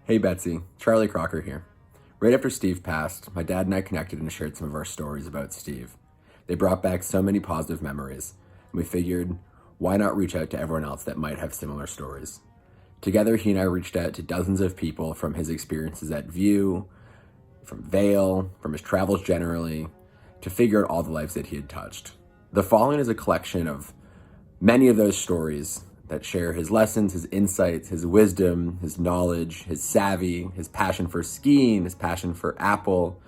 Hey Betsy, Charlie Crocker here. Right after Steve passed, my dad and I connected and shared some of our stories about Steve. They brought back so many positive memories, and we figured, why not reach out to everyone else that might have similar stories? Together, he and I reached out to dozens of people from his experiences at View, from Vale, from his travels generally, to figure out all the lives that he had touched. The following is a collection of many of those stories that share his lessons, his insights, his wisdom, his knowledge, his savvy, his passion for skiing, his passion for Apple,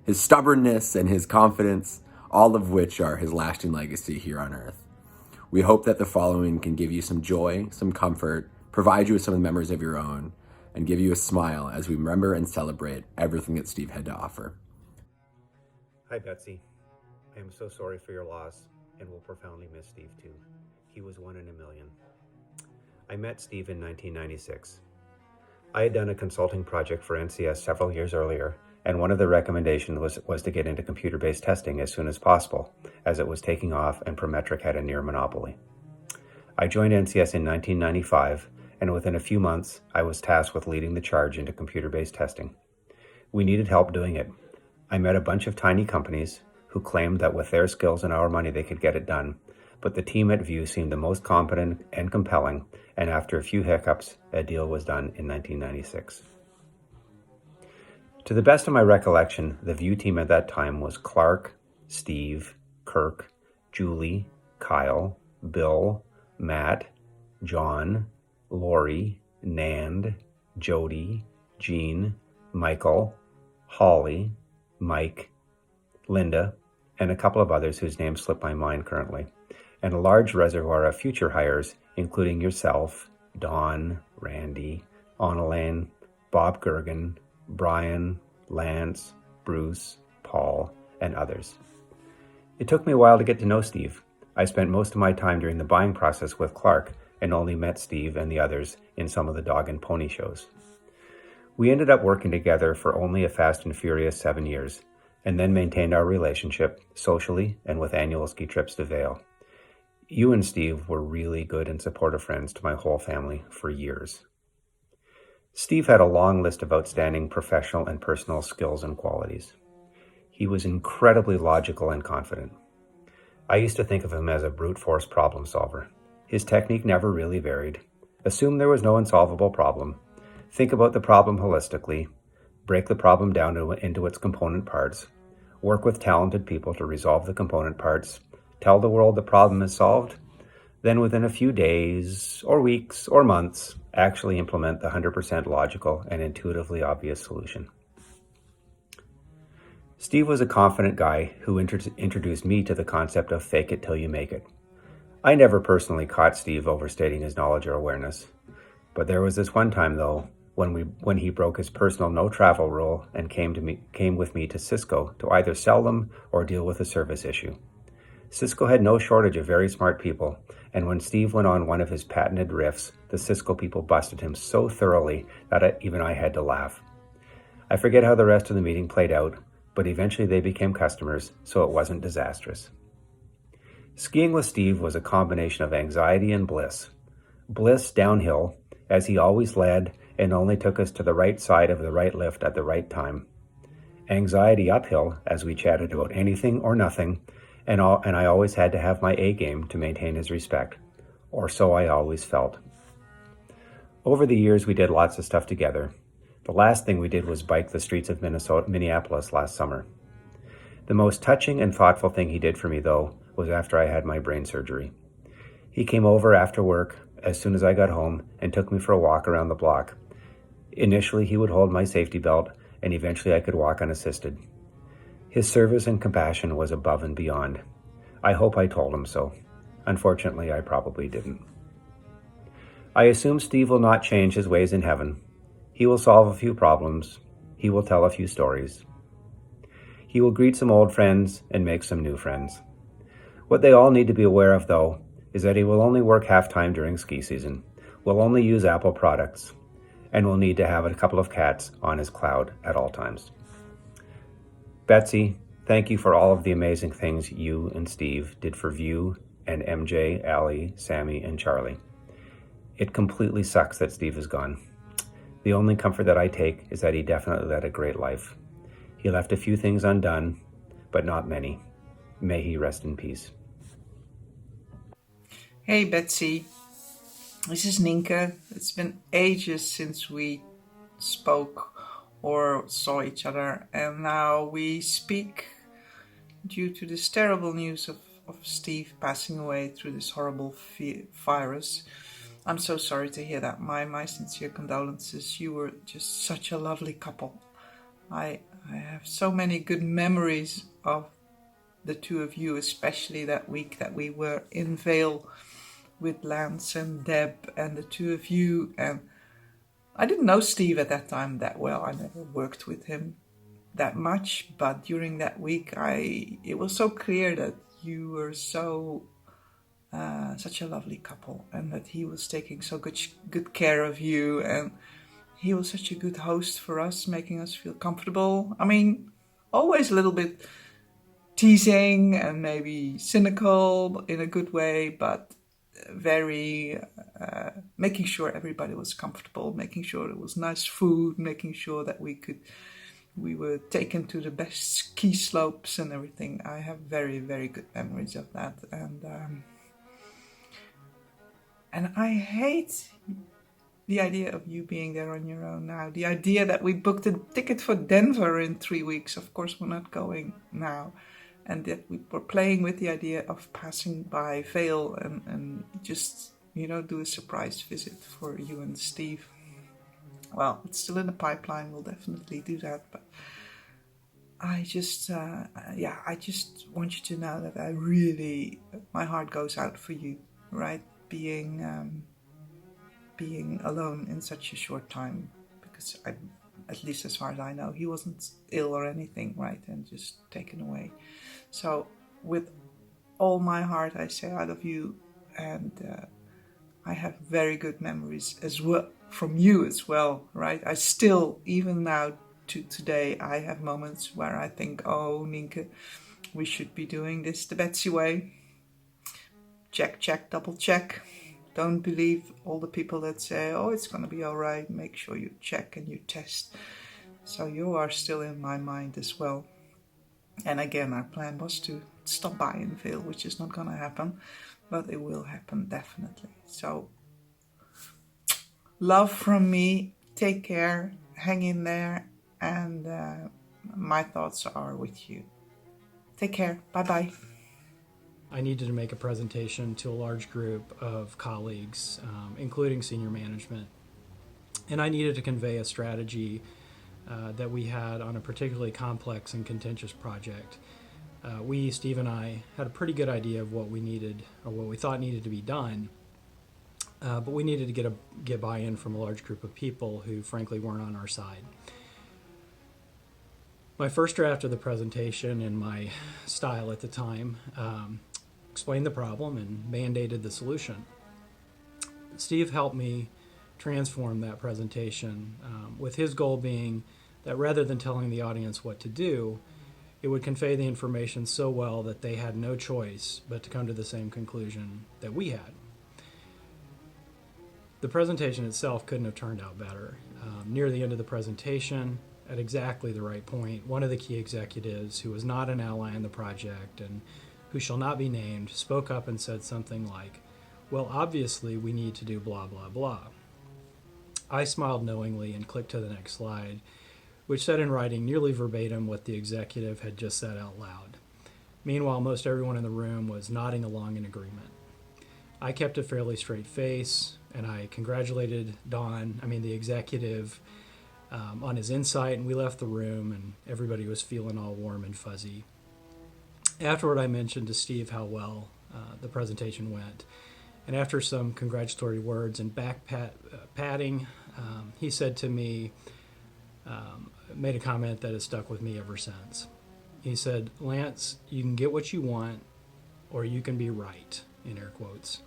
his stubbornness, and his confidence, all of which are his lasting legacy here on Earth. We hope that the following can give you some joy, some comfort, provide you with some of the memories of your own, and give you a smile as we remember and celebrate everything that Steve had to offer. Hi, Betsy. I am so sorry for your loss and will profoundly miss Steve too. He was one in a million. I met Steve in 1996. I had done a consulting project for NCS several years earlier, and one of the recommendations was to get into computer-based testing as soon as possible, as it was taking off and Prometric had a near monopoly. I joined NCS in 1995, and within a few months, I was tasked with leading the charge into computer-based testing. We needed help doing it. I met a bunch of tiny companies who claimed that with their skills and our money they could get it done, but the team at View seemed the most competent and compelling, and after a few hiccups, a deal was done in 1996. To the best of my recollection, the View team at that time was Clark, Steve, Kirk, Julie, Kyle, Bill, Matt, John, Lori, Nand, Jody, Jean, Michael, Holly, Mike, Linda, and a couple of others whose names slip my mind currently, and a large reservoir of future hires, including yourself, Don, Randy, Annalane, Bob Gergen, Brian, Lance, Bruce, Paul, and others. It took me a while to get to know Steve. I spent most of my time during the buying process with Clark and only met Steve and the others in some of the dog and pony shows. We ended up working together for only a fast and furious 7 years, and then maintained our relationship socially and with annual ski trips to Vail. You and Steve were really good and supportive friends to my whole family for years. Steve had a long list of outstanding professional and personal skills and qualities. He was incredibly logical and confident. I used to think of him as a brute force problem solver. His technique never really varied. Assume there was no unsolvable problem. Think about the problem holistically. Break the problem down into its component parts. Work with talented people to resolve the component parts. Tell the world the problem is solved. Then within a few days or weeks or months, actually implement the 100% logical and intuitively obvious solution. Steve was a confident guy who introduced me to the concept of fake it till you make it. I never personally caught Steve overstating his knowledge or awareness. But there was this one time though, when he broke his personal no travel rule and came with me to Cisco to either sell them or deal with a service issue. Cisco had no shortage of very smart people, and when Steve went on one of his patented riffs, the Cisco people busted him so thoroughly that even I had to laugh. I forget how the rest of the meeting played out, but eventually they became customers, so it wasn't disastrous. Skiing with Steve was a combination of anxiety and bliss. Bliss downhill, as he always led and only took us to the right side of the right lift at the right time. Anxiety uphill, as we chatted about anything or nothing, and I always had to have my A game to maintain his respect, or so I always felt. Over the years, we did lots of stuff together. The last thing we did was bike the streets of Minneapolis last summer. The most touching and thoughtful thing he did for me, though, was after I had my brain surgery. He came over after work as soon as I got home and took me for a walk around the block. Initially, he would hold my safety belt, and eventually I could walk unassisted. His service and compassion was above and beyond. I hope I told him so. Unfortunately, I probably didn't. I assume Steve will not change his ways in heaven. He will solve a few problems. He will tell a few stories. He will greet some old friends and make some new friends. What they all need to be aware of, though, is that he will only work half-time during ski season, will only use Apple products, and will need to have a couple of cats on his cloud at all times. Betsy, thank you for all of the amazing things you and Steve did for View and MJ, Allie, Sammy, and Charlie. It completely sucks that Steve is gone. The only comfort that I take is that he definitely led a great life. He left a few things undone, but not many. May he rest in peace. Hey Betsy, this is Ninka. It's been ages since we spoke or saw each other, and now we speak due to this terrible news of Steve passing away through this horrible virus. I'm so sorry to hear that. My sincere condolences. You were just such a lovely couple. I have so many good memories of the two of you, especially that week that we were in Vale with Lance and Deb and the two of you. And I didn't know Steve at that time that well. I never worked with him that much, but during that week it was so clear that you were such a lovely couple, and that he was taking so good care of you, and he was such a good host for us, making us feel comfortable. I mean, always a little bit teasing and maybe cynical in a good way, but very making sure everybody was comfortable, making sure it was nice food, making sure that we were taken to the best ski slopes and everything. I have very, very good memories of that, and I hate the idea of you being there on your own now. The idea that we booked a ticket for Denver in 3 weeks. Of course, we're not going now. And that we were playing with the idea of passing by Vale and just, do a surprise visit for you and Steve. Well, it's still in the pipeline. We'll definitely do that. But I just want you to know that my heart goes out for you, right? Being alone in such a short time, because at least as far as I know, he wasn't ill or anything, right? And just taken away. So with all my heart, I say I love you, and I have very good memories as well from you as well, right? I still, even now to today, I have moments where I think, oh, Nienke, we should be doing this the Betsy way. Check, double check. Don't believe all the people that say, oh, it's going to be all right. Make sure you check and you test. So you are still in my mind as well. And again, our plan was to stop by in Vale, which is not going to happen, but it will happen definitely. So love from me. Take care. Hang in there. And my thoughts are with you. Take care. Bye-bye. I needed to make a presentation to a large group of colleagues, including senior management. And I needed to convey a strategy that we had on a particularly complex and contentious project. Steve and I, had a pretty good idea of what we needed, or what we thought needed to be done, but we needed to get buy-in from a large group of people who frankly weren't on our side. My first draft of the presentation, in my style at the time, explained the problem and mandated the solution. Steve helped me transform that presentation, with his goal being that rather than telling the audience what to do, it would convey the information so well that they had no choice but to come to the same conclusion that we had. The presentation itself couldn't have turned out better. Near the end of the presentation, at exactly the right point, one of the key executives, who was not an ally in the project and who shall not be named, spoke up and said something like, well, obviously we need to do blah, blah, blah. I smiled knowingly and clicked to the next slide, which said in writing nearly verbatim what the executive had just said out loud. Meanwhile, most everyone in the room was nodding along in agreement. I kept a fairly straight face, and I congratulated the executive, on his insight, and we left the room, and everybody was feeling all warm and fuzzy. Afterward, I mentioned to Steve how well the presentation went, and after some congratulatory words and patting, he said to me, made a comment that has stuck with me ever since. He said, Lance, you can get what you want, or you can be right, in air quotes.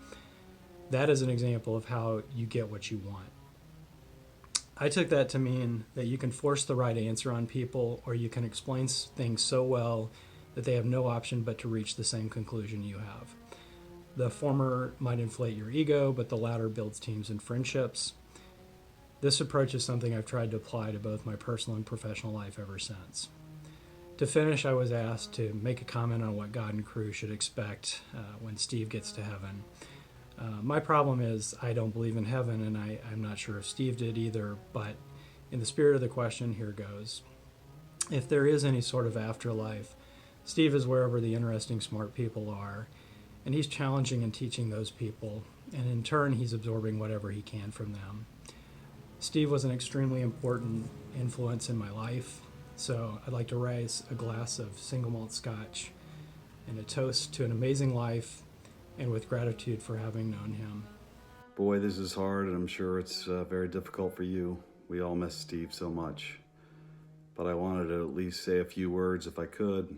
That is an example of how you get what you want. I took that to mean that you can force the right answer on people, or you can explain things so well that they have no option but to reach the same conclusion you have. The former might inflate your ego, but the latter builds teams and friendships. This approach is something I've tried to apply to both my personal and professional life ever since. To finish, I was asked to make a comment on what God and crew should expect when Steve gets to heaven. My problem is I don't believe in heaven, and I'm not sure if Steve did either, but in the spirit of the question, here goes. If there is any sort of afterlife, Steve is wherever the interesting, smart people are, and he's challenging and teaching those people, and in turn, he's absorbing whatever he can from them. Steve was an extremely important influence in my life, so I'd like to raise a glass of single malt scotch and a toast to an amazing life and with gratitude for having known him. Boy, this is hard, and I'm sure it's very difficult for you. We all miss Steve so much. But I wanted to at least say a few words, if I could,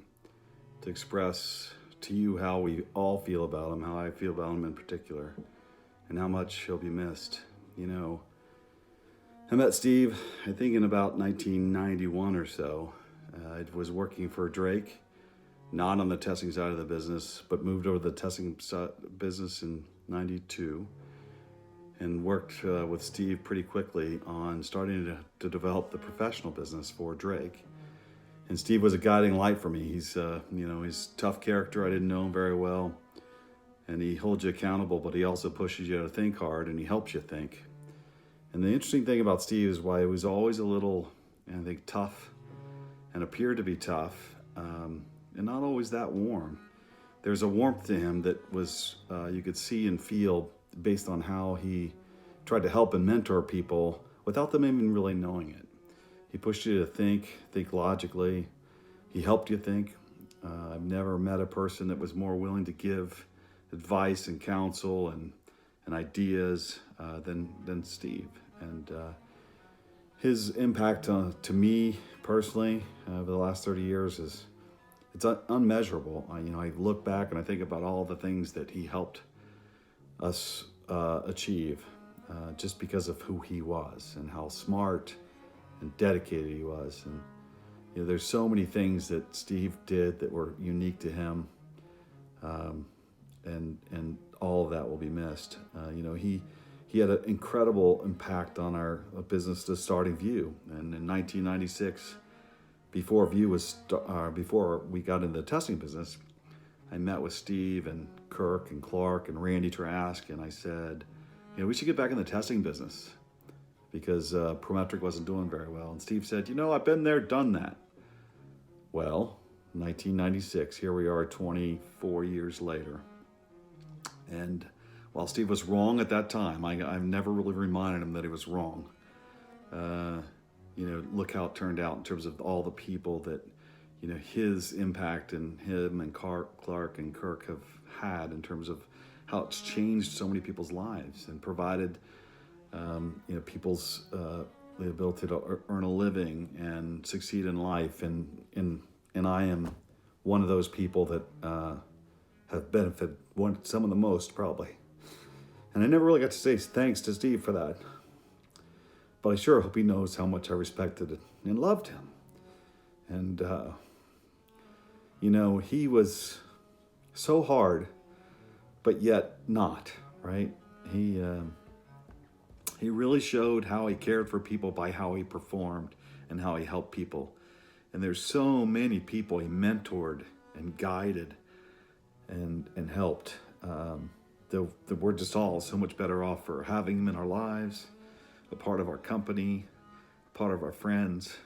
to express to you how we all feel about him, how I feel about him in particular, and how much he'll be missed. You know, I met Steve, I think in about 1991 or so. I was working for Drake, not on the testing side of the business, but moved over to the testing business in 92 and worked with Steve pretty quickly on starting to develop the professional business for Drake. And Steve was a guiding light for me. He's a tough character. I didn't know him very well. And he holds you accountable, but he also pushes you to think hard, and he helps you think. And the interesting thing about Steve is why he was always a little, I think, tough and appeared to be tough, and not always that warm. There's a warmth to him that was, you could see and feel based on how he tried to help and mentor people without them even really knowing it. He pushed you to think logically. He helped you think. I've never met a person that was more willing to give advice and counsel and ideas than Steve. And his impact to me personally over the last 30 years it's unmeasurable. I look back and I think about all the things that he helped us achieve just because of who he was and how smart and dedicated he was. And there's so many things that Steve did that were unique to him, and all of that will be missed. He had an incredible impact on our business to starting View. And in 1996, before we got into the testing business, I met with Steve and Kirk and Clark and Randy Trask, and I said, we should get back in the testing business because Prometric wasn't doing very well. And Steve said, I've been there, done that. Well, 1996, here we are 24 years later. And while Steve was wrong at that time, I've never really reminded him that he was wrong. Look how it turned out in terms of all the people that, his impact and him and Clark and Kirk have had in terms of how it's changed so many people's lives and provided, people's the ability to earn a living and succeed in life. And I am one of those people that have benefited some of the most, probably. And I never really got to say thanks to Steve for that. But I sure hope he knows how much I respected and loved him. And, he was so hard, but yet not, right? He really showed how he cared for people by how he performed and how he helped people. And there's so many people he mentored and guided and helped. That we're just all so much better off for having him in our lives, a part of our company, part of our friends.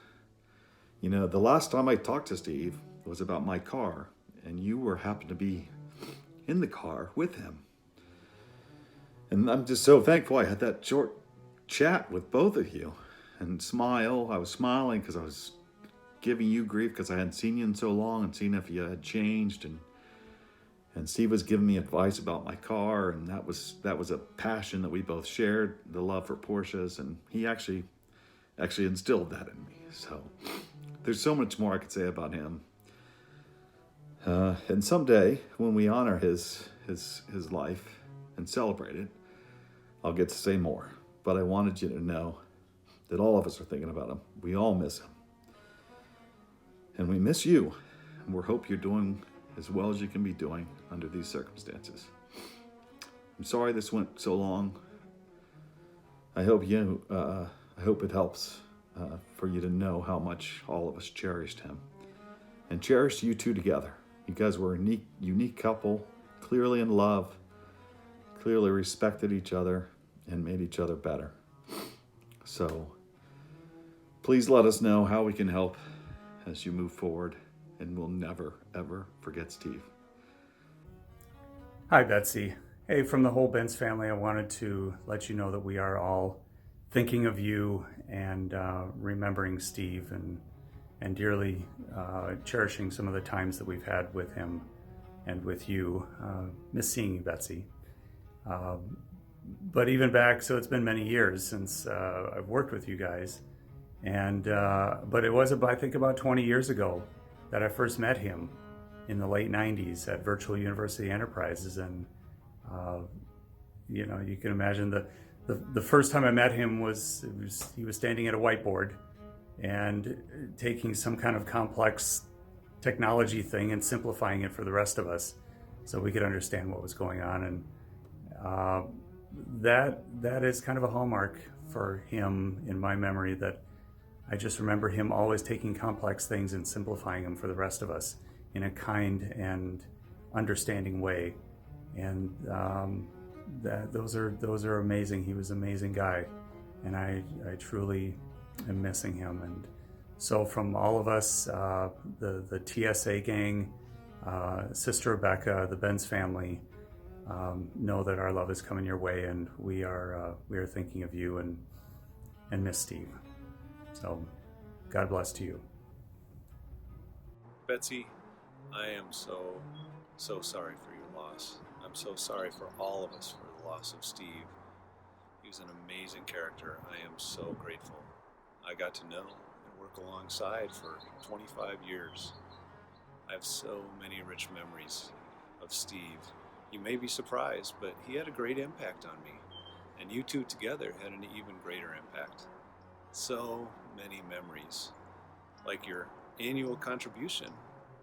The last time I talked to Steve was about my car, and you happened to be in the car with him. And I'm just so thankful I had that short chat with both of you and smile. I was smiling because I was giving you grief because I hadn't seen you in so long and seen if you had changed. And Steve was giving me advice about my car, and that was a passion that we both shared, the love for Porsches, and he actually instilled that in me. So there's so much more I could say about him. And someday, when we honor his life and celebrate it, I'll get to say more. But I wanted you to know that all of us are thinking about him. We all miss him. And we miss you. And we hope you're doing as well as you can be doing under these circumstances. I'm sorry this went so long. I hope you I hope it helps for you to know how much all of us cherished him and cherished you two together. You guys were a unique couple, clearly in love, clearly respected each other and made each other better. So please let us know how we can help as you move forward, and we'll never, ever forget Steve. Hi, Betsy. Hey, from the whole Benz family, I wanted to let you know that we are all thinking of you and remembering Steve and dearly cherishing some of the times that we've had with him and with you. Miss seeing you, Betsy. But even back, so it's been many years since I've worked with you guys. And but it was, I think, about 20 years ago that I first met him in the late 90s at Virtual University Enterprises. And, you know, you can imagine the first time I met him he was standing at a whiteboard and taking some kind of complex technology thing and simplifying it for the rest of us so we could understand what was going on. And that is kind of a hallmark for him in my memory, that I just remember him always taking complex things and simplifying them for the rest of us in a kind and understanding way. And those are amazing. He was an amazing guy, and I truly am missing him. And so from all of us, the TSA gang, Sister Rebecca, the Benz family, know that our love is coming your way, and we are thinking of you and miss Steve. So God bless to you. Betsy, I am so sorry for your loss. I'm so sorry for all of us for the loss of Steve. He was an amazing character. I am so grateful. I got to know and work alongside for 25 years. I have so many rich memories of Steve. You may be surprised, but he had a great impact on me. And you two together had an even greater impact. So many memories, like your annual contribution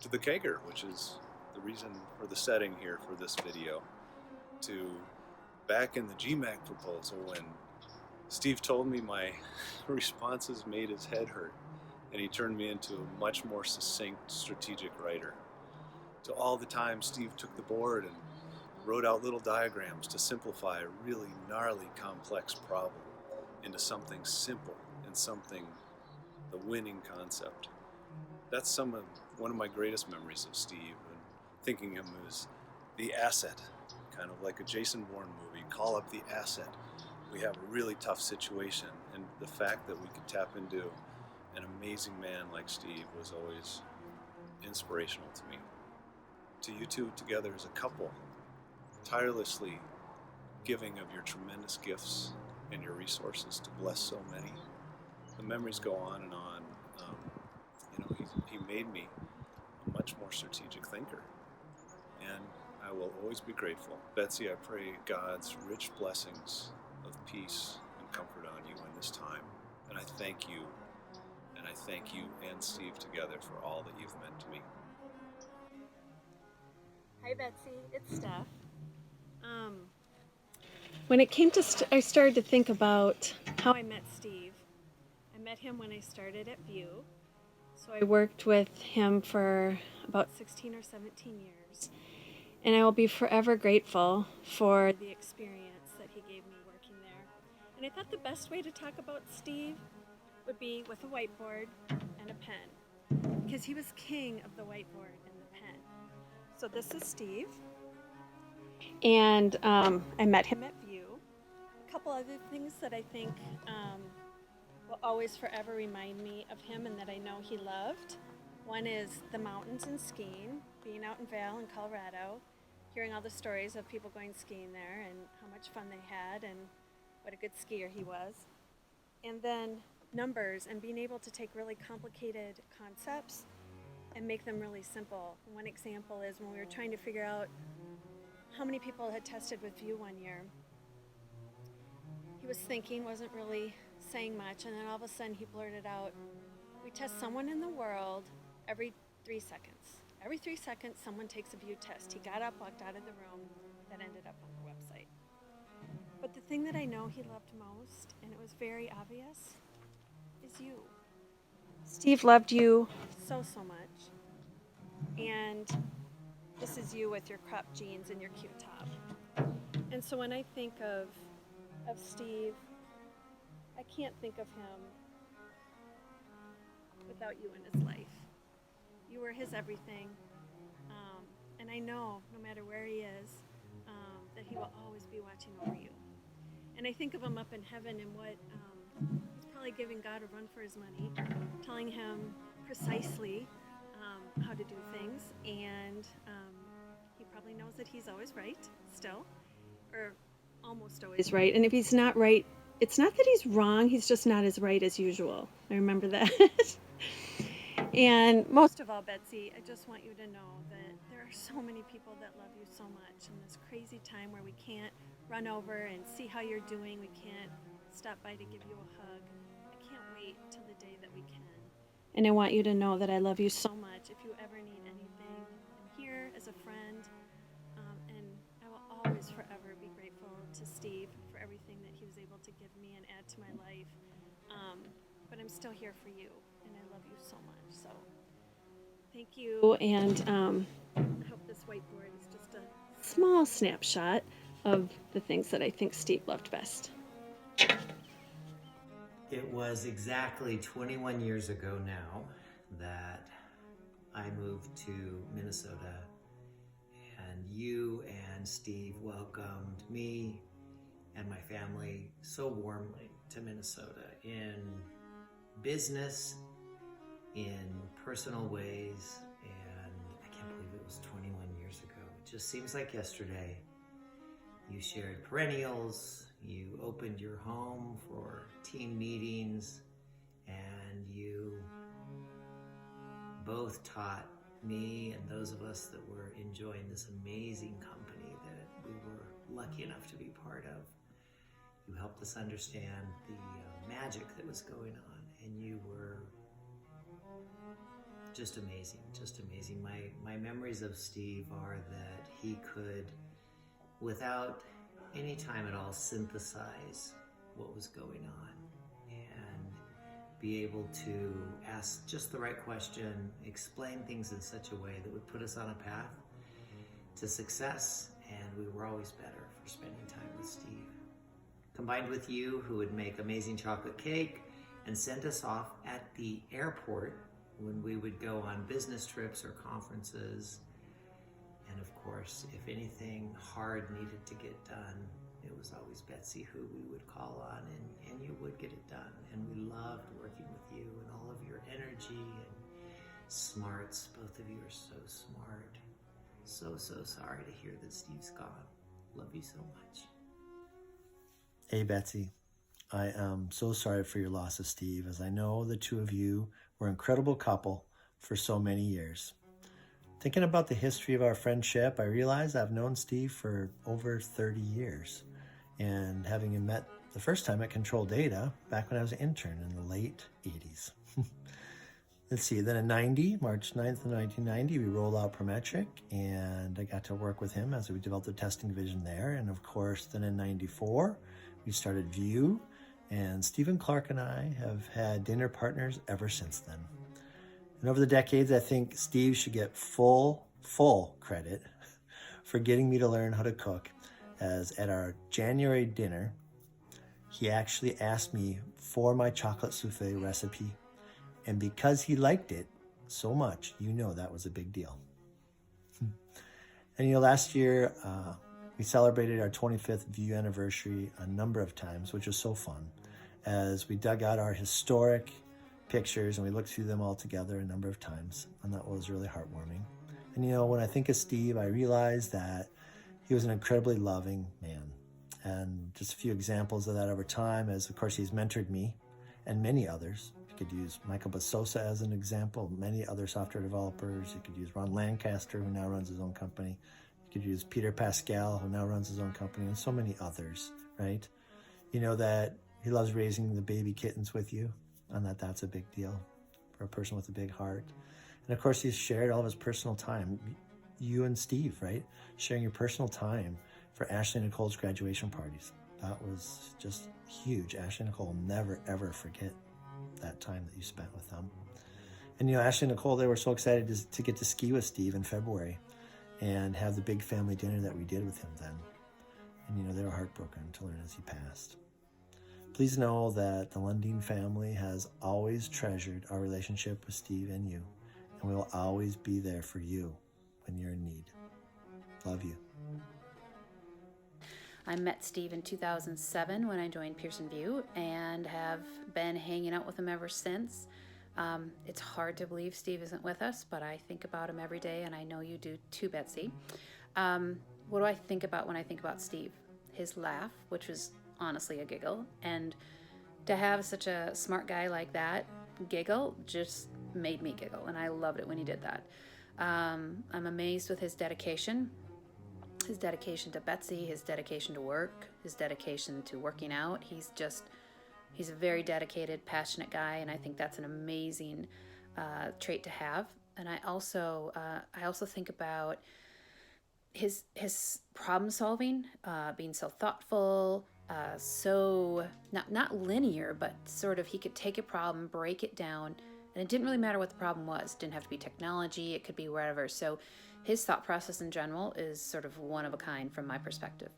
to the Kegger, which is the reason for the setting here for this video, to back in the GMAC proposal when Steve told me my responses made his head hurt, and he turned me into a much more succinct, strategic writer. To all the time Steve took the board and wrote out little diagrams to simplify a really gnarly, complex problem into something simple and something, the winning concept. That's one of my greatest memories of Steve, and thinking of him as the asset, kind of like a Jason Bourne movie, call up the asset. We have a really tough situation, and the fact that we could tap into an amazing man like Steve was always inspirational to me. To you two together as a couple, tirelessly giving of your tremendous gifts and your resources to bless so many. The memories go on and on. He made me a much more strategic thinker, and I will always be grateful. Betsy, I pray God's rich blessings of peace and comfort on you in this time, and I thank you, and Steve together for all that you've meant to me. Hi Betsy, it's Steph. When it came to, I started to think about how I met Steve. I met him when I started at View. So I worked with him for about 16 or 17 years. And I will be forever grateful for the experience that he gave me working there. And I thought the best way to talk about Steve would be with a whiteboard and a pen, because he was king of the whiteboard and the pen. So this is Steve. And I met him at View. A couple other things that I think will always forever remind me of him and that I know he loved. One is the mountains and skiing, being out in Vail in Colorado, hearing all the stories of people going skiing there and how much fun they had and what a good skier he was. And then numbers and being able to take really complicated concepts and make them really simple. One example is when we were trying to figure out how many people had tested with View one year. He was thinking, wasn't really saying much, and then all of a sudden he blurted out, "We test someone in the world every 3 seconds. Every 3 seconds someone takes a View test." He got up, walked out of the room, that ended up on the website. But But the thing that I know he loved most, and it was very obvious, is you. Steve loved you so, so much. And this is you with your cropped jeans and your cute top. And so when I think of Steve, I can't think of him without you in his life. You were his everything. And I know no matter where he is, that he will always be watching over you. And I think of him up in heaven and what he's probably giving God a run for his money, telling him precisely how to do things. And he probably knows that he's always right still, or almost always right. And if he's not right, it's not that he's wrong, he's just not as right as usual. I remember that. And most of all, Betsy, I just want you to know that there are so many people that love you so much in this crazy time where we can't run over and see how you're doing. We can't stop by to give you a hug. I can't wait till the day that we can. And I want you to know that I love you so much. If you ever need anything, I'm here as a friend. And I will always forever be grateful to Steve for everything that he was able to give me and add to my life. But I'm still here for you, and I love you so much. So thank you, and I hope this whiteboard is just a small snapshot of the things that I think Steve loved best. It was exactly 21 years ago now that I moved to Minnesota, and you and Steve welcomed me and my family so warmly to Minnesota in business, in personal ways, and I can't believe it was 21 years ago. It just seems like yesterday. You shared perennials, you opened your home for team meetings, and you both taught me and those of us that were enjoying this amazing company that we were lucky enough to be part of. You helped us understand the magic that was going on, and you were just amazing, just amazing. My memories of Steve are that he could, without any time at all, synthesize what was going on and be able to ask just the right question, explain things in such a way that would put us on a path to success, and we were always better for spending time with Steve. Combined with you, who would make amazing chocolate cake and send us off at the airport when we would go on business trips or conferences. And of course, if anything hard needed to get done, it was always Betsy who we would call on, and you would get it done. And we loved working with you and all of your energy and smarts. Both of you are so smart. So sorry to hear that Steve's gone. Love you so much. Hey, Betsy. I am so sorry for your loss of Steve, as I know the two of you were an incredible couple for so many years. Thinking about the history of our friendship, I realized I've known Steve for over 30 years. And having him met the first time at Control Data back when I was an intern in the late 80s. Let's see, then in March 9th of 1990, we rolled out Prometric, and I got to work with him as we developed the testing division there. And of course, then in 94, we started View, and Stephen Clark and I have had dinner partners ever since then. And over the decades, I think Steve should get full credit for getting me to learn how to cook, as at our January dinner, he actually asked me for my chocolate souffle recipe. And because he liked it so much, that was a big deal. And last year, we celebrated our 25th View anniversary a number of times, which was so fun, as we dug out our historic pictures and we looked through them all together a number of times, and that was really heartwarming. And when I think of Steve, I realize that he was an incredibly loving man. And just a few examples of that over time is, of course, he's mentored me and many others. You could use Michael Basosa as an example, many other software developers. You could use Ron Lancaster, who now runs his own company. You could use Peter Pascal, who now runs his own company, and so many others, right? That he loves raising the baby kittens with you, and that's a big deal for a person with a big heart. And of course, he's shared all of his personal time. You and Steve, right? Sharing your personal time for Ashley and Nicole's graduation parties. That was just huge. Ashley and Nicole will never, ever forget that time that you spent with them. And, Ashley and Nicole, they were so excited to get to ski with Steve in February and have the big family dinner that we did with him then. And, they were heartbroken to learn as he passed. Please know that the Lundin family has always treasured our relationship with Steve and you, and we will always be there for you when you're in need. Love you. I met Steve in 2007 when I joined Pearson VUE and have been hanging out with him ever since. It's hard to believe Steve isn't with us, but I think about him every day, and I know you do too, Betsy. What do I think about when I think about Steve? His laugh, which was honestly a giggle, and to have such a smart guy like that giggle just made me giggle, and I loved it when he did that. I'm amazed with his dedication to Betsy, his dedication to work, his dedication to working out. He's a very dedicated, passionate guy, and I think that's an amazing trait to have. And I also think about his problem solving, being so thoughtful, so not linear, but sort of he could take a problem, break it down, and it didn't really matter what the problem was. It didn't have to be technology, it could be wherever. So his thought process in general is sort of one of a kind from my perspective.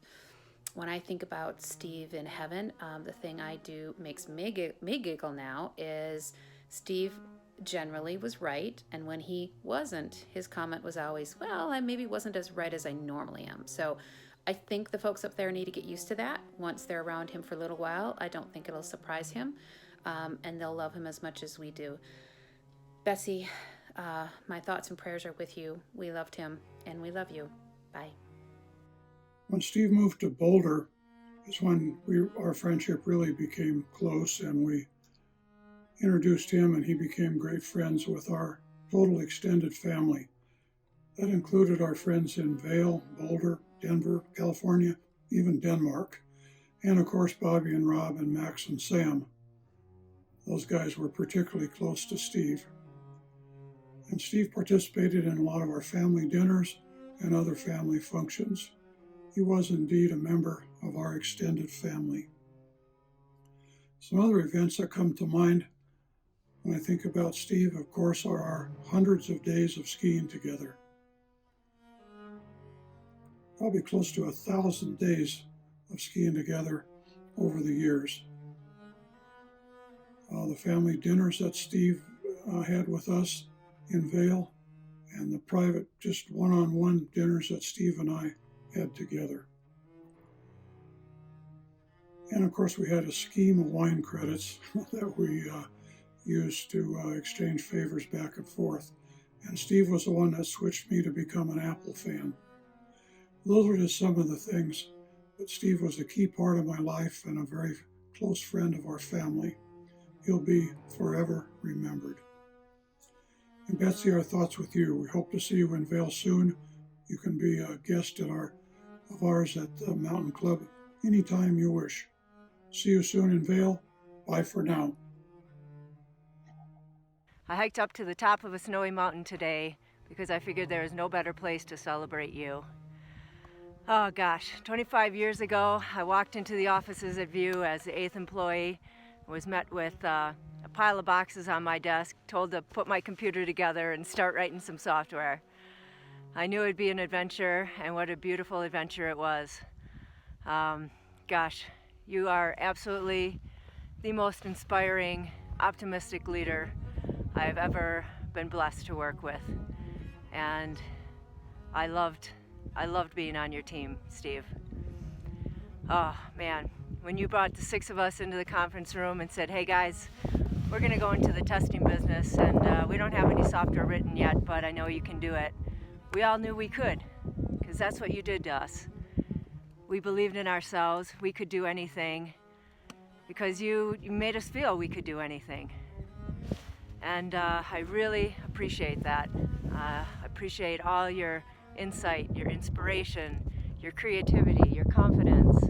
When I think about Steve in heaven, the thing I do makes me giggle now is Steve generally was right, and when he wasn't, his comment was always, well, I maybe wasn't as right as I normally am. So I think the folks up there need to get used to that. Once they're around him for a little while, I don't think it'll surprise him, and they'll love him as much as we do. Bessie, my thoughts and prayers are with you. We loved him, and we love you. Bye. When Steve moved to Boulder is when our friendship really became close, and we introduced him, and he became great friends with our total extended family. That included our friends in Vail, Boulder, Denver, California, even Denmark, and of course Bobby and Rob and Max and Sam. Those guys were particularly close to Steve. And Steve participated in a lot of our family dinners and other family functions. He was indeed a member of our extended family. Some other events that come to mind when I think about Steve, of course, are our hundreds of days of skiing together. Probably close to 1,000 days of skiing together over the years. The family dinners that Steve had with us in Vail, and the private, just one-on-one dinners that Steve and I had together. And of course, we had a scheme of wine credits that we used to exchange favors back and forth. And Steve was the one that switched me to become an Apple fan. Those were just some of the things, but Steve was a key part of my life and a very close friend of our family. He'll be forever remembered. And Betsy, our thoughts with you. We hope to see you in Vail soon. You can be a guest of ours at the Mountain Club anytime you wish. See you soon in Vail. Bye for now. I hiked up to the top of a snowy mountain today because I figured there is no better place to celebrate you. Oh gosh, 25 years ago, I walked into the offices at VUE as the 8th employee, was met with a pile of boxes on my desk, told to put my computer together and start writing some software. I knew it'd be an adventure, and what a beautiful adventure it was. Gosh, you are absolutely the most inspiring, optimistic leader I've ever been blessed to work with. And I loved being on your team, Steve. Oh man, when you brought the 6 of us into the conference room and said, hey guys, we're gonna go into the testing business, and we don't have any software written yet, but I know you can do it. We all knew we could, because that's what you did to us. We believed in ourselves, we could do anything, because you made us feel we could do anything. And I really appreciate that. I appreciate all your insight, your inspiration, your creativity, your confidence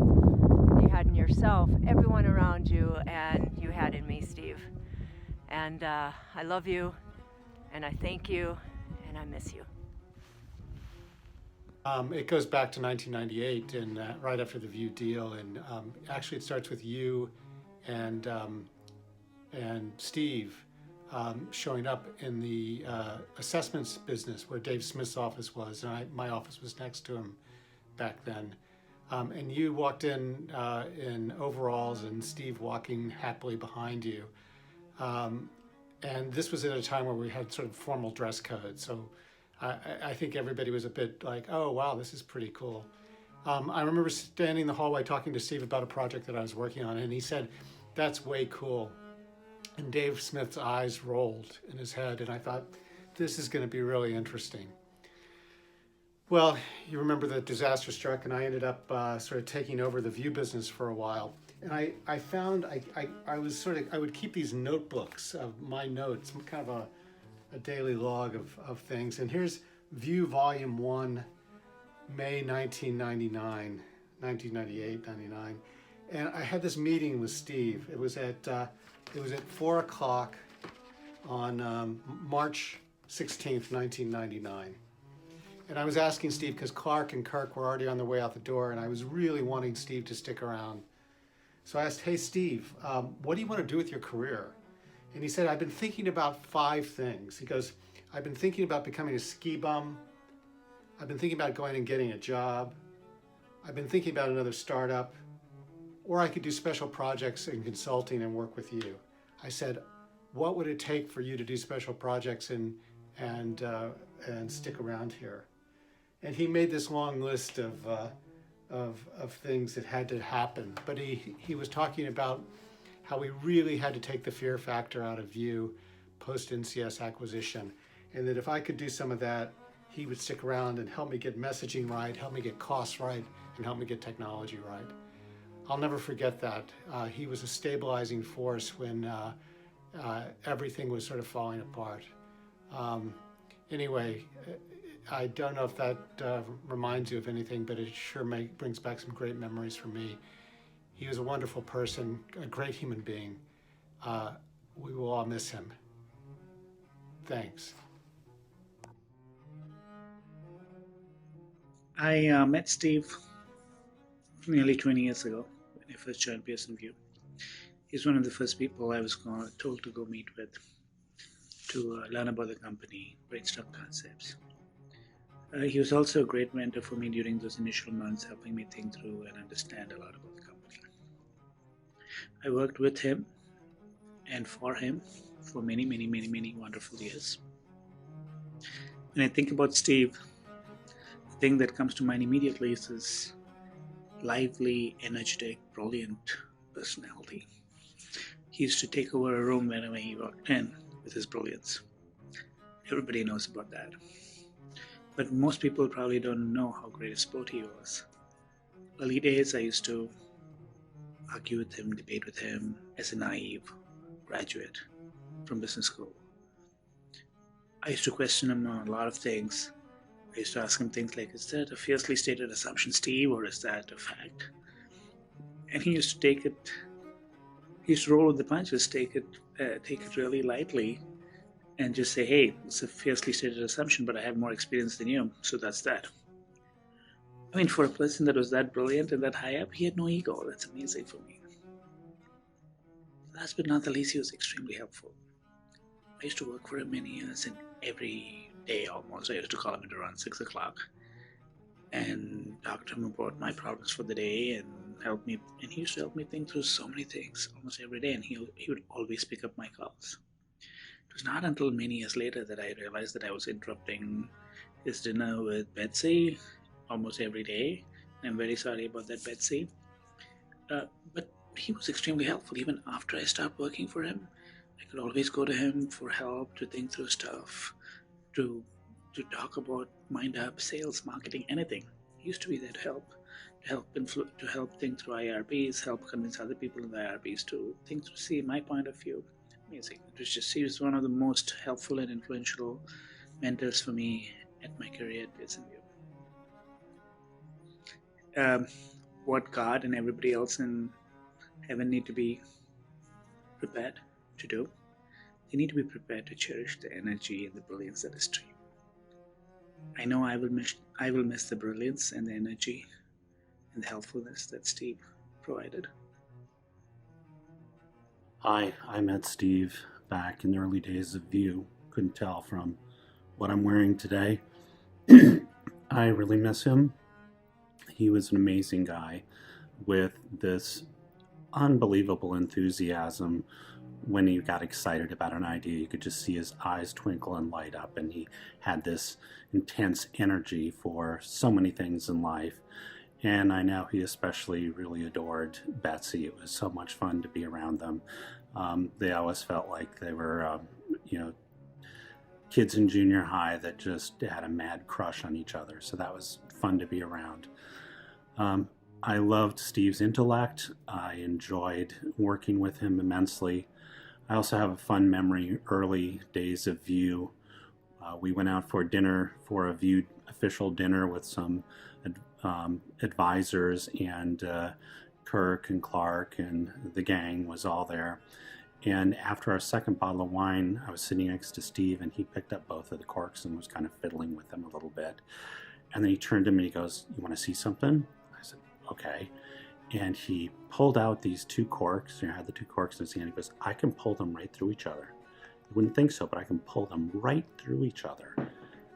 you had in yourself, everyone around you, and you had in me, Steve. And I love you, and I thank you, and I miss you. It goes back to 1998 and right after the View deal. And actually, it starts with you and Steve showing up in the assessments business where Dave Smith's office was, and my office was next to him back then. And you walked in overalls, and Steve walking happily behind you. And this was at a time where we had sort of formal dress code, so I think everybody was a bit like, "Oh, wow, this is pretty cool." I remember standing in the hallway talking to Steve about a project that I was working on, and he said, "That's way cool." And Dave Smith's eyes rolled in his head, and I thought, this is going to be really interesting. Well, you remember the disaster struck, and I ended up sort of taking over the View business for a while. And I found I would keep these notebooks of my notes, kind of a daily log of things. And here's View Volume 1, May 1999, 1998, 99. And I had this meeting with Steve. It was at 4 o'clock on March 16th, 1999. And I was asking Steve, because Clark and Kirk were already on their way out the door, and I was really wanting Steve to stick around. So I asked, "Hey, Steve, what do you want to do with your career?" And he said, "I've been thinking about 5 things." He goes, "I've been thinking about becoming a ski bum. I've been thinking about going and getting a job. I've been thinking about another startup. Or I could do special projects and consulting and work with you." I said, "What would it take for you to do special projects and stick around here?" And he made this long list of things that had to happen. But he was talking about how we really had to take the fear factor out of View post NCS acquisition, and that if I could do some of that, he would stick around and help me get messaging right, help me get costs right, and help me get technology right. I'll never forget that. He was a stabilizing force when everything was sort of falling apart. Anyway, I don't know if that reminds you of anything, but it sure brings back some great memories for me. He was a wonderful person, a great human being. We will all miss him. Thanks. I met Steve nearly 20 years ago when I first joined Pearson View. He's one of the first people I was told to go meet with to learn about the company, brainstorm concepts. He was also a great mentor for me during those initial months, helping me think through and understand a lot about the company. I worked with him and for him for many wonderful years. When I think about Steve, the thing that comes to mind immediately is his lively, energetic, brilliant personality. He used to take over a room whenever he walked in with his brilliance. Everybody knows about that. But most people probably don't know how great a sport he was. Early days, I used to argue with him, debate with him as a naive graduate from business school. I used to question him on a lot of things. I used to ask him things like, "Is that a fiercely stated assumption, Steve, or is that a fact?" And he used to take it, he used to roll with the punches, take it really lightly, and just say, "Hey, it's a fiercely stated assumption, but I have more experience than you, so that's that." I mean, for a person that was that brilliant and that high up, he had no ego. That's amazing for me. Last but not the least, he was extremely helpful. I used to work for him many years, and every day almost, I used to call him at around 6 o'clock and talk to him about my problems for the day and help me. And he used to help me think through so many things almost every day, and he would always pick up my calls. It was not until many years later that I realized that I was interrupting his dinner with Betsy almost every day. I'm very sorry about that, Betsy. But he was extremely helpful. Even after I stopped working for him, I could always go to him for help, to think through stuff, to talk about mind up, sales, marketing, anything. He used to be there to help think through IRBs, help convince other people in the IRBs to think through, see my point of view. Amazing. He was one of the most helpful and influential mentors for me at my career at Pearson View. What God and everybody else in heaven need to be prepared to do, they need to be prepared to cherish the energy and the brilliance that is Steve. I know I will miss the brilliance and the energy and the helpfulness that Steve provided. Hi, I met Steve back in the early days of View. Couldn't tell from what I'm wearing today. I really miss him. He was an amazing guy with this unbelievable enthusiasm. When he got excited about an idea, you could just see his eyes twinkle and light up, and he had this intense energy for so many things in life. And I know he especially really adored Betsy. It was so much fun to be around them. They always felt like they were, kids in junior high that just had a mad crush on each other. So that was fun to be around. I loved Steve's intellect. I enjoyed working with him immensely. I also have a fun memory, early days of View. We went out for dinner, for a View official dinner with some advisors, and Kirk and Clark and the gang was all there. And after our second bottle of wine, I was sitting next to Steve, and he picked up both of the corks and was kind of fiddling with them a little bit. And then he turned to me and he goes, "You want to see something?" I said, "Okay." And he pulled out these two corks. He had the two corks in his hand. He goes, "I can pull them right through each other. You wouldn't think so, but I can pull them right through each other."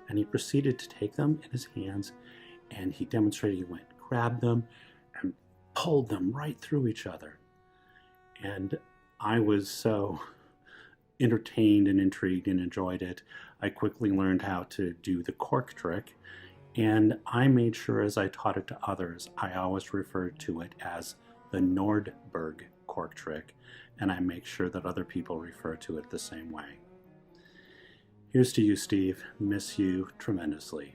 And he proceeded to take them in his hands, and he demonstrated. He went, grabbed them, and pulled them right through each other. And I was so entertained and intrigued and enjoyed it. I quickly learned how to do the cork trick, and I made sure as I taught it to others, I always referred to it as the Nordberg cork trick, and I make sure that other people refer to it the same way. Here's to you, Steve. Miss you tremendously.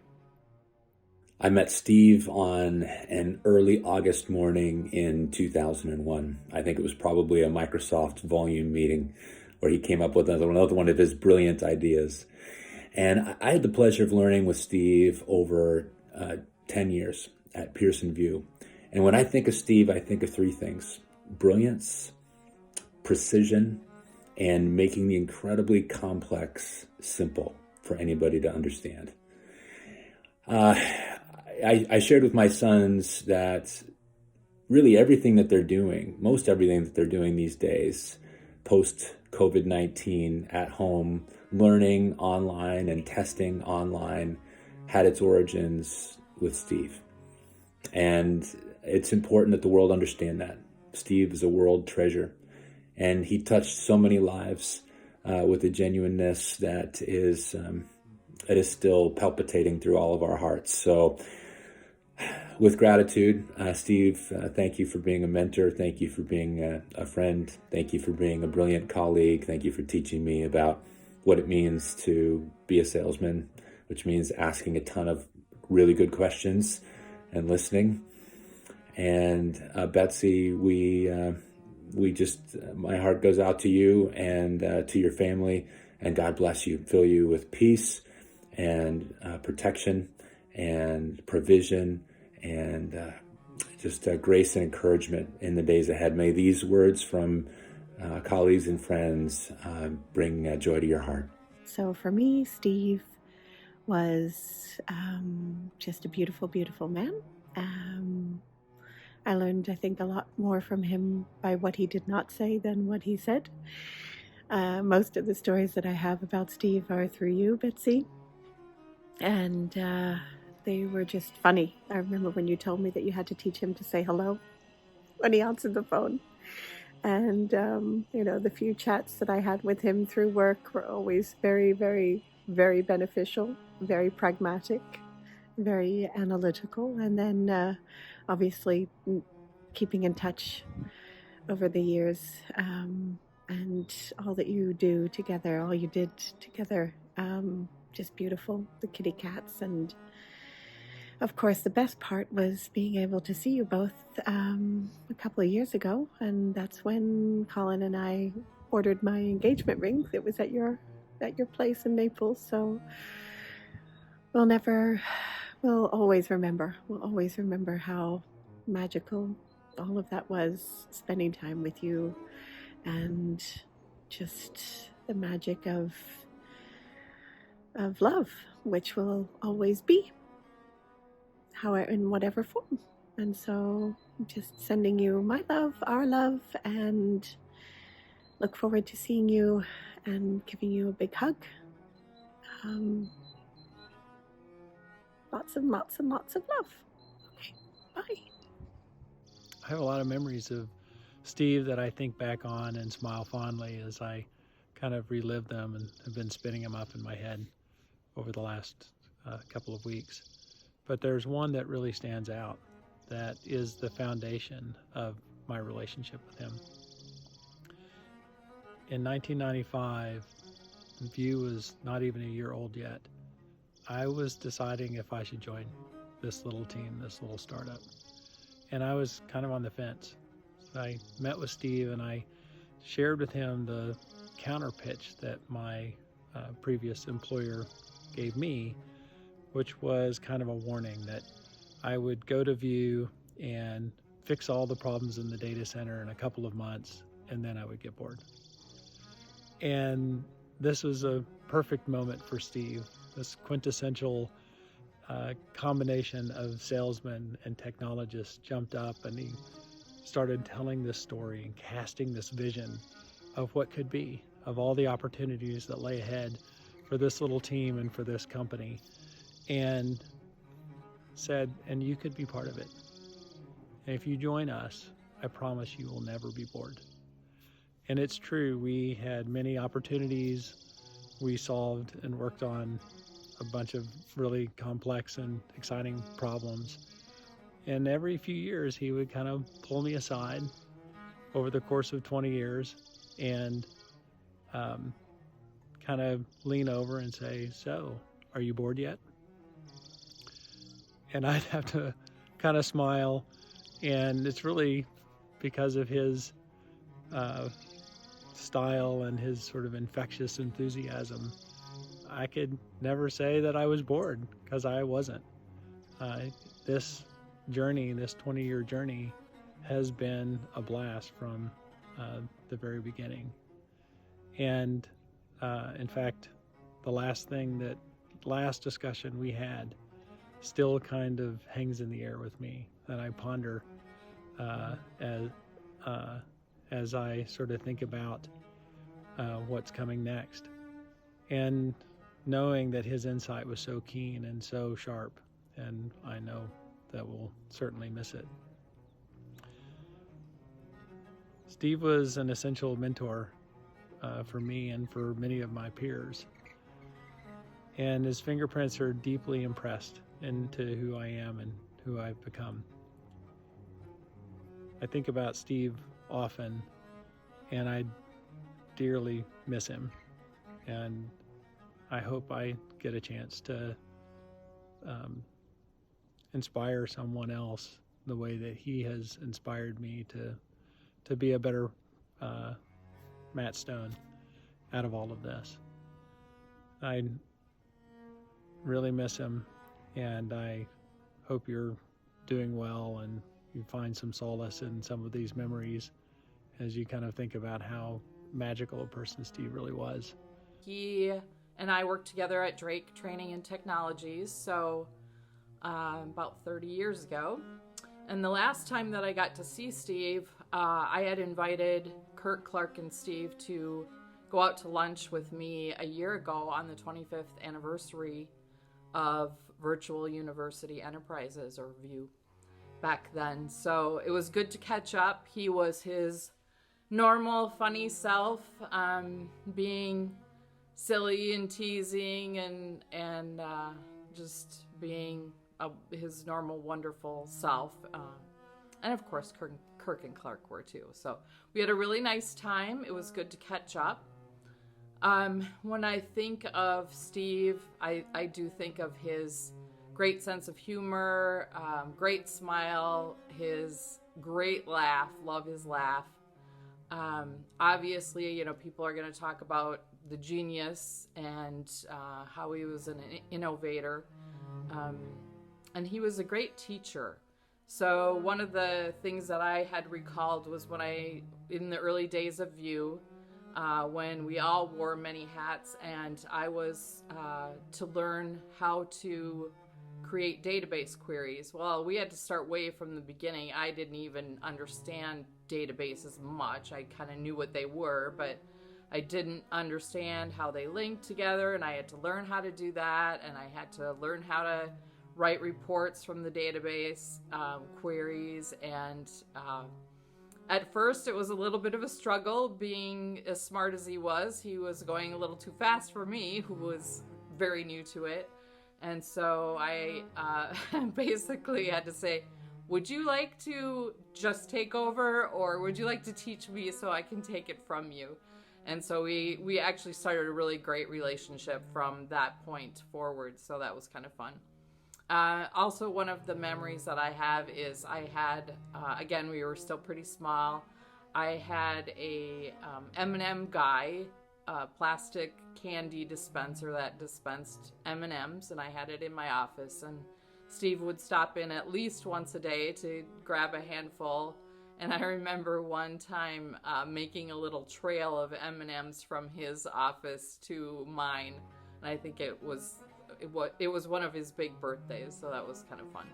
I met Steve on an early August morning in 2001. I think it was probably a Microsoft volume meeting where he came up with another one of his brilliant ideas. And I had the pleasure of learning with Steve over 10 years at Pearson VUE. And when I think of Steve, I think of three things: brilliance, precision, and making the incredibly complex simple for anybody to understand. I shared with my sons that really everything that they're doing, most everything that they're doing these days, post-COVID-19 at home, learning online and testing online, had its origins with Steve. And it's important that the world understand that. Steve is a world treasure, and he touched so many lives with a genuineness that is still palpitating through all of our hearts. So with gratitude, Steve, thank you for being a mentor. Thank you for being a friend. Thank you for being a brilliant colleague. Thank you for teaching me about what it means to be a salesman, which means asking a ton of really good questions and listening. And Betsy, we just, my heart goes out to you and to your family, and God bless you, fill you with peace and protection and provision and just grace and encouragement in the days ahead. May these words from colleagues and friends bring joy to your heart. So for me, Steve was just a beautiful, beautiful man. I learned, I think, a lot more from him by what he did not say than what he said. Most of the stories that I have about Steve are through you, Betsy. And they were just funny. I remember when you told me that you had to teach him to say hello when he answered the phone. And, the few chats that I had with him through work were always very, very, very beneficial, very pragmatic, very analytical. And then, obviously, keeping in touch over the years and all that you do together, all you did together, just beautiful, the kitty cats. And of course, the best part was being able to see you both a couple of years ago. And that's when Colin and I ordered my engagement rings. It was at your place in Naples. So we'll always remember how magical all of that was, spending time with you, and just the magic of of love, which will always be, however, in whatever form. And so just sending you my love, our love, and look forward to seeing you and giving you a big hug. Lots and lots and lots of love. Okay, bye. I have a lot of memories of Steve that I think back on and smile fondly as I kind of relive them and have been spinning them up in my head over the last couple of weeks. But there's one that really stands out that is the foundation of my relationship with him. In 1995, View was not even a year old yet. I was deciding if I should join this little team, this little startup. And I was kind of on the fence. So I met with Steve and I shared with him the counter pitch that my previous employer gave me, which was kind of a warning that I would go to View and fix all the problems in the data center in a couple of months, and then I would get bored. And this was a perfect moment for Steve, this quintessential combination of salesman and technologist jumped up and he started telling this story and casting this vision of what could be, of all the opportunities that lay ahead for this little team and for this company, and said, and you could be part of it. And if you join us, I promise you will never be bored. And it's true, we had many opportunities. We solved and worked on a bunch of really complex and exciting problems. And every few years, he would kind of pull me aside over the course of 20 years and kind of lean over and say, so, are you bored yet? And I'd have to kind of smile. And it's really because of his style and his sort of infectious enthusiasm. I could never say that I was bored, because I wasn't. This journey, this 20-year journey, has been a blast from the very beginning. And in fact, the last discussion we had still kind of hangs in the air with me, that I ponder as I sort of think about what's coming next. And knowing that his insight was so keen and so sharp, and I know that we'll certainly miss it. Steve was an essential mentor for me and for many of my peers. And his fingerprints are deeply impressed into who I am and who I've become. I think about Steve often, and I dearly miss him. And I hope I get a chance to inspire someone else the way that he has inspired me to be a better Matt Stone out of all of this. I really miss him, and I hope you're doing well and you find some solace in some of these memories as you kind of think about how magical a person Steve really was. He and I worked together at Drake Training and Technologies, so about 30 years ago. And the last time that I got to see Steve, I had invited Kurt, Clark, and Steve to go out to lunch with me a year ago on the 25th anniversary of Virtual University Enterprises, or VUE, back then. So it was good to catch up. He was his normal, funny self, being silly and teasing and just being his normal, wonderful self. And of course, Kirk and Clark were too. So we had a really nice time. It was good to catch up. When I think of Steve, I do think of his great sense of humor, great smile, his great laugh, love his laugh. Obviously, you know, people are going to talk about the genius and how he was an innovator. And he was a great teacher. So one of the things that I had recalled was when in the early days of VUE, when we all wore many hats, and I was to learn how to create database queries. Well, we had to start way from the beginning. I didn't even understand databases much. I kind of knew what they were, but I didn't understand how they linked together, and I had to learn how to do that, and I had to learn how to write reports from the database queries, and at first it was a little bit of a struggle. Being as smart as he was going a little too fast for me, who was very new to it. And so I basically had to say, would you like to just take over, or would you like to teach me so I can take it from you? And so we actually started a really great relationship from that point forward, so that was kind of fun. Also, one of the memories that I have is I had, again, we were still pretty small, I had a M&M guy, plastic candy dispenser that dispensed M&Ms, and I had it in my office, and Steve would stop in at least once a day to grab a handful. And I remember one time making a little trail of M&Ms from his office to mine, and I think it was one of his big birthdays, so that was kind of fun.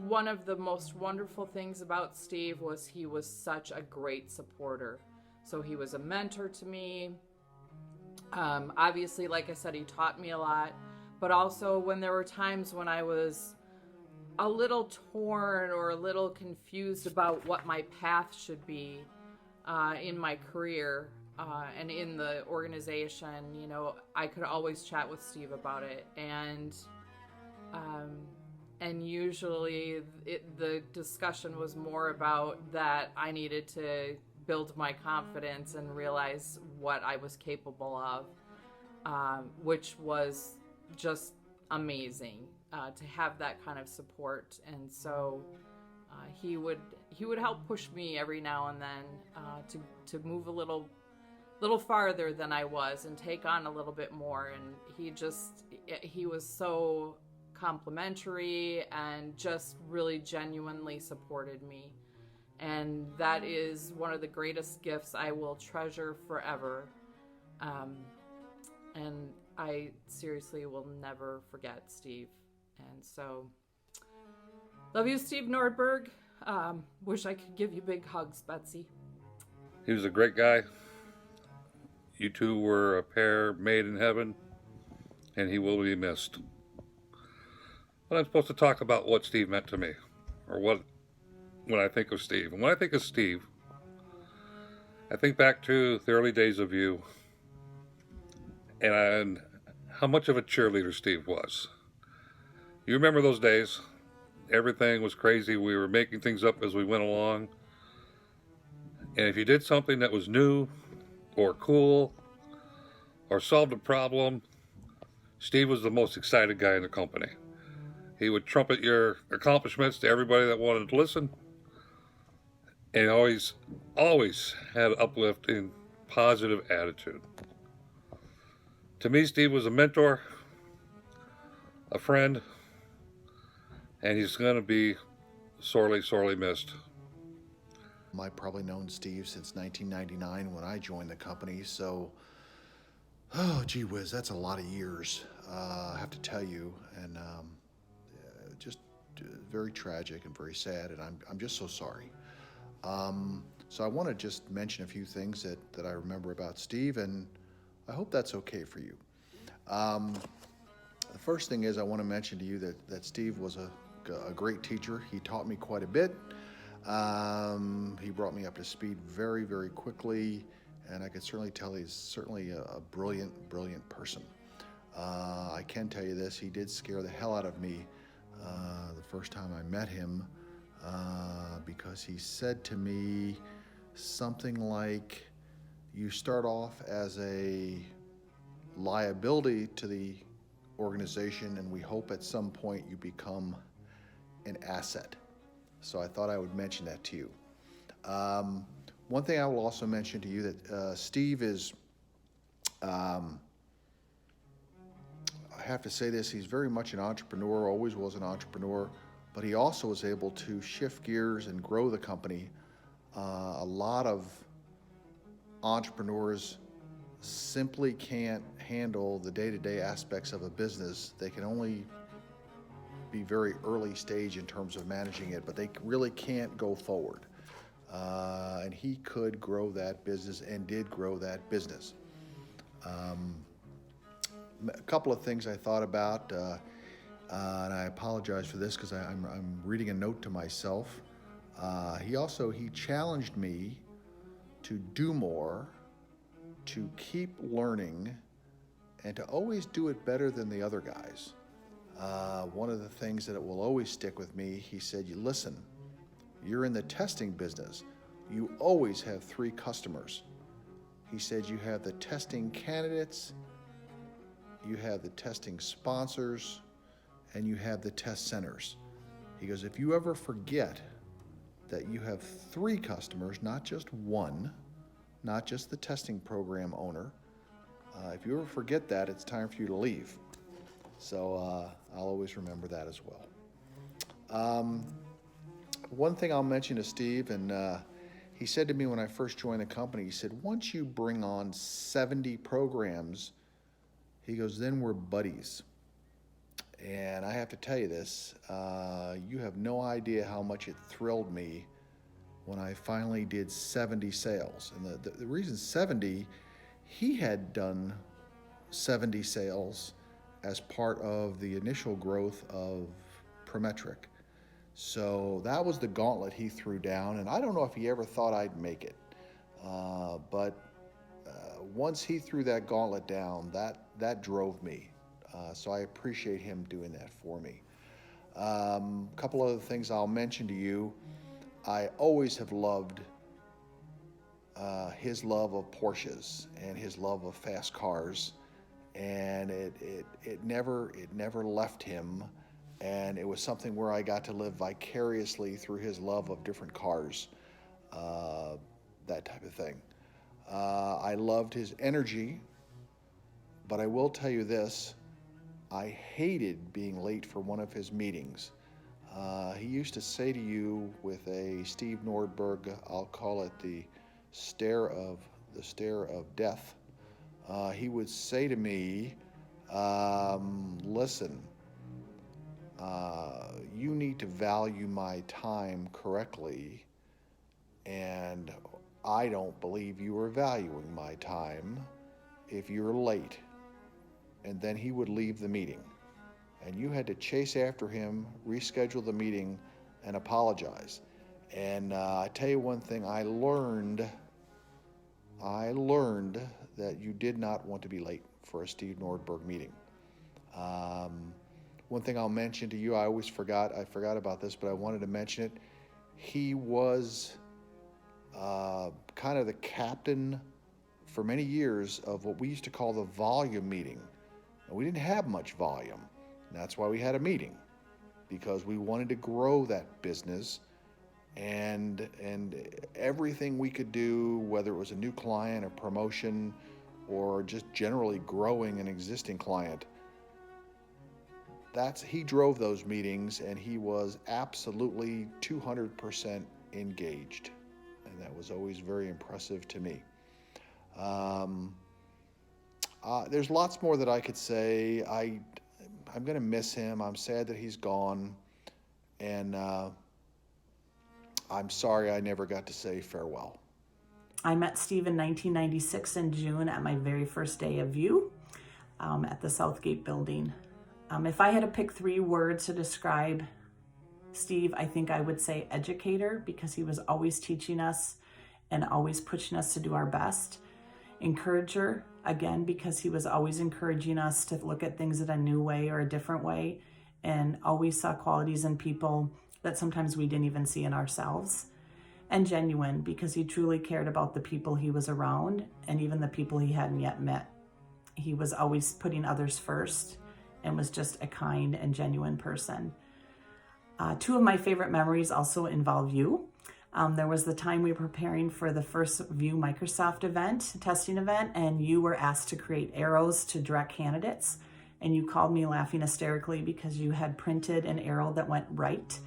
One of the most wonderful things about Steve was he was such a great supporter. So he was a mentor to me. Obviously, like I said, he taught me a lot, but also when there were times when I was a little torn or a little confused about what my path should be in my career and in the organization, you know, I could always chat with Steve about it, and usually the discussion was more about that I needed to build my confidence and realize what I was capable of, which was just amazing to have that kind of support. And so he would help push me every now and then to move a little farther than I was and take on a little bit more. And he was so complimentary and just really genuinely supported me. And that is one of the greatest gifts I will treasure forever. And I seriously will never forget Steve. And so, love you, Steve Nordberg. Wish I could give you big hugs, Betsy. He was a great guy. You two were a pair made in heaven, and he will be missed. But I'm supposed to talk about what Steve meant to me, or when I think of Steve. And when I think of Steve, I think back to the early days of you and how much of a cheerleader Steve was. You remember those days? Everything was crazy. We were making things up as we went along. And if you did something that was new or cool or solved a problem, Steve was the most excited guy in the company. He would trumpet your accomplishments to everybody that wanted to listen. And always had an uplifting, positive attitude. To me, Steve was a mentor, a friend, and he's going to be sorely, sorely missed. I've probably known Steve since 1999 when I joined the company, so, gee whiz, that's a lot of years, I have to tell you, and just very tragic and very sad, and I'm just so sorry. So I want to just mention a few things that I remember about Steve, and I hope that's okay for you. The first thing is I want to mention to you that Steve was a great teacher. He taught me quite a bit. He brought me up to speed very, very quickly, and I can certainly tell he's certainly a brilliant, brilliant person. I can tell you this, he did scare the hell out of me the first time I met him, because he said to me something like, you start off as a liability to the organization, and we hope at some point you become an asset. So I thought I would mention that to you. One thing I will also mention to you that Steve is, I have to say this, he's very much an entrepreneur, always was an entrepreneur, but he also was able to shift gears and grow the company A lot of entrepreneurs simply can't handle the day-to-day aspects of a business. They can only be very early stage in terms of managing it, but they really can't go forward. And he could grow that business and did grow that business. A couple of things I thought about, and I apologize for this because I'm reading a note to myself. He challenged me to do more, to keep learning, and to always do it better than the other guys. One of the things that it will always stick with me, he said, "You listen, you're in the testing business. You always have 3 customers." He said, "You have the testing candidates, you have the testing sponsors, and you have the test centers." He goes, "If you ever forget that you have 3 customers, not just one, not just the testing program owner, if you ever forget that, it's time for you to leave." So I'll always remember that as well. One thing I'll mention to Steve, and he said to me when I first joined the company, he said, "Once you bring on 70 programs," he goes, "then we're buddies." And I have to tell you this, you have no idea how much it thrilled me when I finally did 70 sales. And the reason 70, he had done 70 sales as part of the initial growth of Prometric. So that was the gauntlet he threw down, and I don't know if he ever thought I'd make it. But once he threw that gauntlet down, that drove me. So I appreciate him doing that for me. A couple other things I'll mention to you. I always have loved his love of Porsches and his love of fast cars, and it never left him. And it was something where I got to live vicariously through his love of different cars, that type of thing. I loved his energy, but I will tell you this, I hated being late for one of his meetings. He used to say to you with a Steve Nordberg, I'll call it the stare of death. He would say to me, "Listen, you need to value my time correctly, and I don't believe you are valuing my time if you're late." And then he would leave the meeting, and you had to chase after him, reschedule the meeting, and apologize. And I tell you one thing, I learned that you did not want to be late for a Steve Nordberg meeting. One thing I'll mention to you, I forgot about this, but I wanted to mention it. He was kind of the captain for many years of what we used to call the volume meeting. And we didn't have much volume. And that's why we had a meeting, because we wanted to grow that business, and everything we could do, whether it was a new client, a promotion, or just generally growing an existing client, he drove those meetings, and he was absolutely 200% engaged. And that was always very impressive to me. There's lots more that I could say. I'm going to miss him. I'm sad that he's gone. And I'm sorry I never got to say farewell. I met Steve in 1996 in June at my very first day of VIEW at the Southgate building. If I had to pick 3 words to describe Steve, I think I would say educator, because he was always teaching us and always pushing us to do our best. Encourager, again, because he was always encouraging us to look at things in a new way or a different way, and always saw qualities in people that sometimes we didn't even see in ourselves. And genuine, because he truly cared about the people he was around and even the people he hadn't yet met. He was always putting others first and was just a kind and genuine person. 2 of my favorite memories also involve you. There was the time we were preparing for the first VIEW Microsoft testing event, and you were asked to create arrows to direct candidates. And you called me laughing hysterically because you had printed an arrow that went right.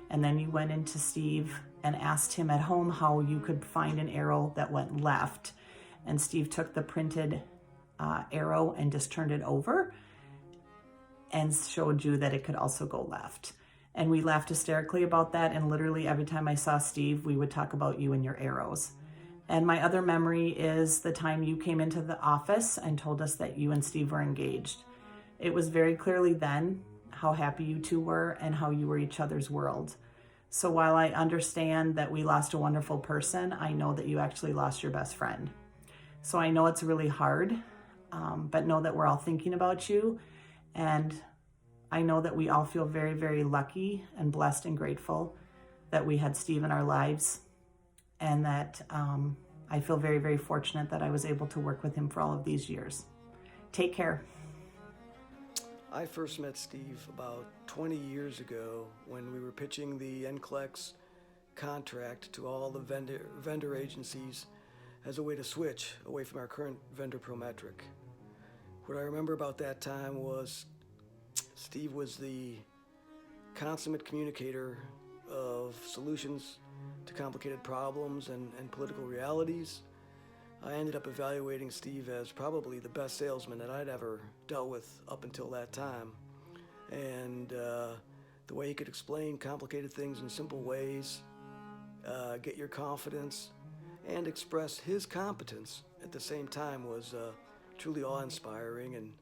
And then you went into Steve and asked him at home how you could find an arrow that went left. And Steve took the printed arrow and just turned it over and showed you that it could also go left. And we laughed hysterically about that, and literally every time I saw Steve, we would talk about you and your arrows. And my other memory is the time you came into the office and told us that you and Steve were engaged. It was very clearly then how happy you two were and how you were each other's world. So while I understand that we lost a wonderful person, I know that you actually lost your best friend. So I know it's really hard, but know that we're all thinking about you. And I know that we all feel very, very lucky and blessed and grateful that we had Steve in our lives, and that I feel very, very fortunate that I was able to work with him for all of these years. Take care. I first met Steve about 20 years ago when we were pitching the NCLEX contract to all the vendor agencies as a way to switch away from our current vendor Prometric. What I remember about that time was Steve was the consummate communicator of solutions to complicated problems and political realities. I ended up evaluating Steve as probably the best salesman that I'd ever dealt with up until that time. And the way he could explain complicated things in simple ways, get your confidence, and express his competence at the same time was truly awe-inspiring. And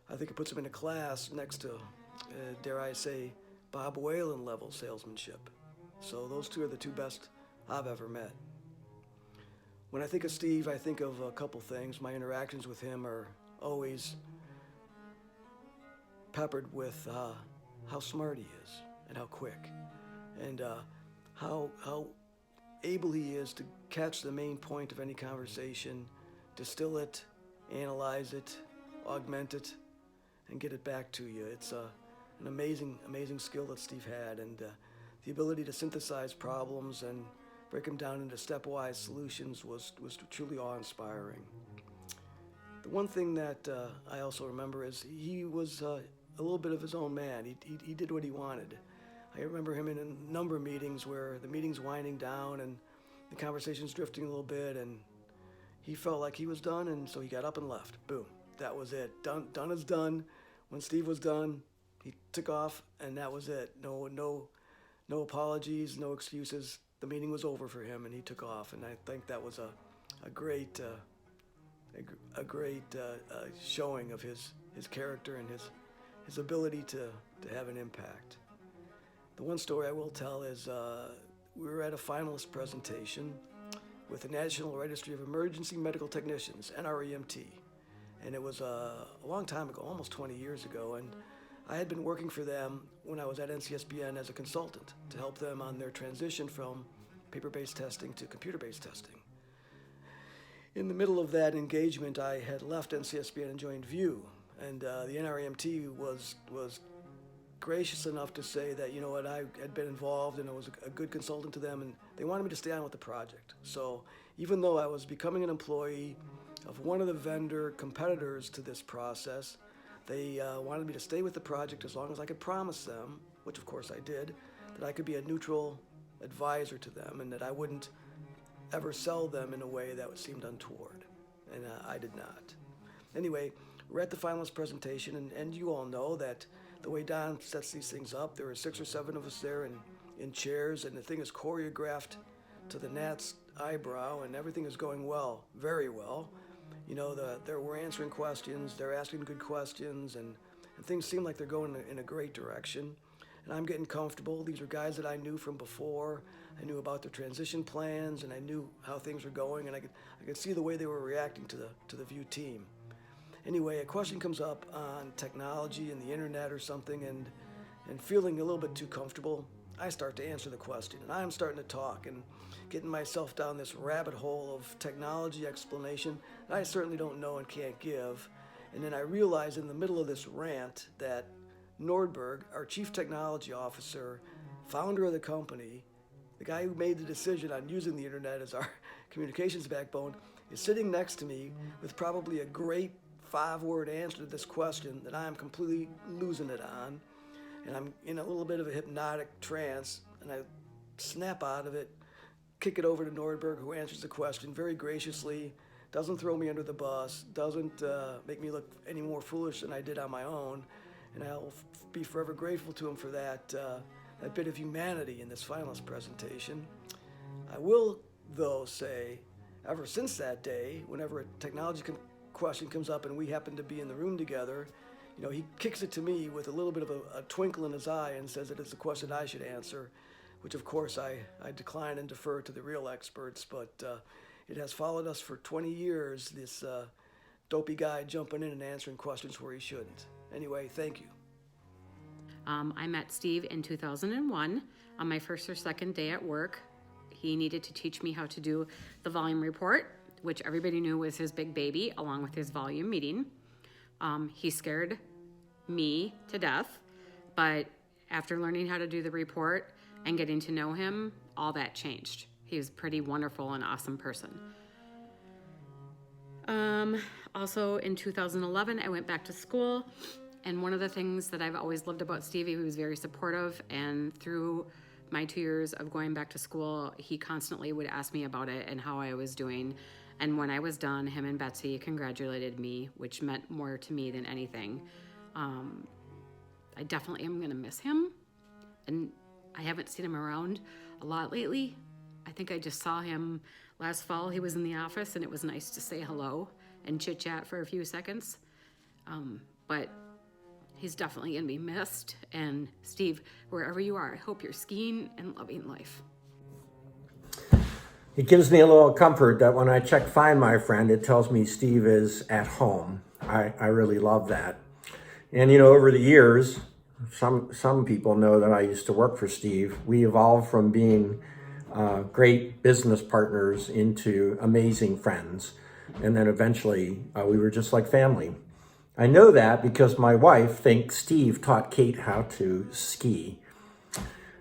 I think it puts him in a class next to, dare I say, Bob Whalen level salesmanship. So those two are the two best I've ever met. When I think of Steve, I think of a couple things. My interactions with him are always peppered with how smart he is and how quick, and how able he is to catch the main point of any conversation, distill it, analyze it, augment it, and get it back to you. It's an amazing skill that Steve had, and the ability to synthesize problems and break them down into stepwise solutions was truly awe-inspiring. The one thing that I also remember is he was a little bit of his own man. He did what he wanted. I remember him in a number of meetings where the meeting's winding down and the conversation's drifting a little bit, and he felt like he was done, and so he got up and left. Boom. That was it. Done is done. When Steve was done, he took off, and that was it. No apologies, no excuses. The meeting was over for him, and he took off. And I think that was a great showing of his character and his ability to have an impact. The one story I will tell is we were at a finalist presentation with the National Registry of Emergency Medical Technicians, NREMT. And it was a long time ago, almost 20 years ago, and I had been working for them when I was at NCSBN as a consultant to help them on their transition from paper-based testing to computer-based testing. In the middle of that engagement, I had left NCSBN and joined VIEW, and the NREMT was gracious enough to say that, you know what, I had been involved and I was a good consultant to them, and they wanted me to stay on with the project. So even though I was becoming an employee of one of the vendor competitors to this process, they wanted me to stay with the project as long as I could promise them, which of course I did, that I could be a neutral advisor to them and that I wouldn't ever sell them in a way that seemed untoward. And I did not. Anyway, we're at the finalist presentation, and you all know that the way Don sets these things up, there are 6 or 7 of us there in chairs, and the thing is choreographed to the gnat's eyebrow, and everything is going well, very well. You know, we're answering questions, they're asking good questions, and things seem like they're going in a great direction. And I'm getting comfortable. These are guys that I knew from before. I knew about their transition plans, and I knew how things were going, and I could see the way they were reacting to the VIEW team. Anyway, a question comes up on technology and the internet or something, and feeling a little bit too comfortable, I start to answer the question, and I'm starting to talk and getting myself down this rabbit hole of technology explanation that I certainly don't know and can't give. And then I realize in the middle of this rant that Nordberg, our chief technology officer, founder of the company, the guy who made the decision on using the internet as our communications backbone, is sitting next to me with probably a great 5-word answer to this question that I am completely losing it on. And I'm in a little bit of a hypnotic trance, and I snap out of it, kick it over to Nordberg, who answers the question very graciously, doesn't throw me under the bus, doesn't make me look any more foolish than I did on my own, and I'll be forever grateful to him for that bit of humanity in this finalist presentation. I will, though, say, ever since that day, whenever a technology question comes up and we happen to be in the room together, you know, he kicks it to me with a little bit of a twinkle in his eye and says that it's a question I should answer, which of course I decline and defer to the real experts, but it has followed us for 20 years, this dopey guy jumping in and answering questions where he shouldn't. Anyway, thank you. I met Steve in 2001 on my first or second day at work. He needed to teach me how to do the volume report, which everybody knew was his big baby, along with his volume meeting. He scared me to death, but after learning how to do the report and getting to know him, all that changed. He was a pretty wonderful and awesome person. Also in 2011, I went back to school, and one of the things that I've always loved about Stevie, he was very supportive, and through my 2 years of going back to school, he constantly would ask me about it and how I was doing. And when I was done, him and Betsy congratulated me, which meant more to me than anything. I definitely am gonna miss him, and I haven't seen him around a lot lately. I think I just saw him last fall. He was in the office, and it was nice to say hello and chit-chat for a few seconds. But he's definitely gonna be missed. And Steve, wherever you are, I hope you're skiing and loving life. It gives me a little comfort that when I check Find My Friend, it tells me Steve is at home. I really love that. And you know, over the years, some people know that I used to work for Steve. We evolved from being great business partners into amazing friends. And then eventually we were just like family. I know that because my wife thinks Steve taught Kate how to ski.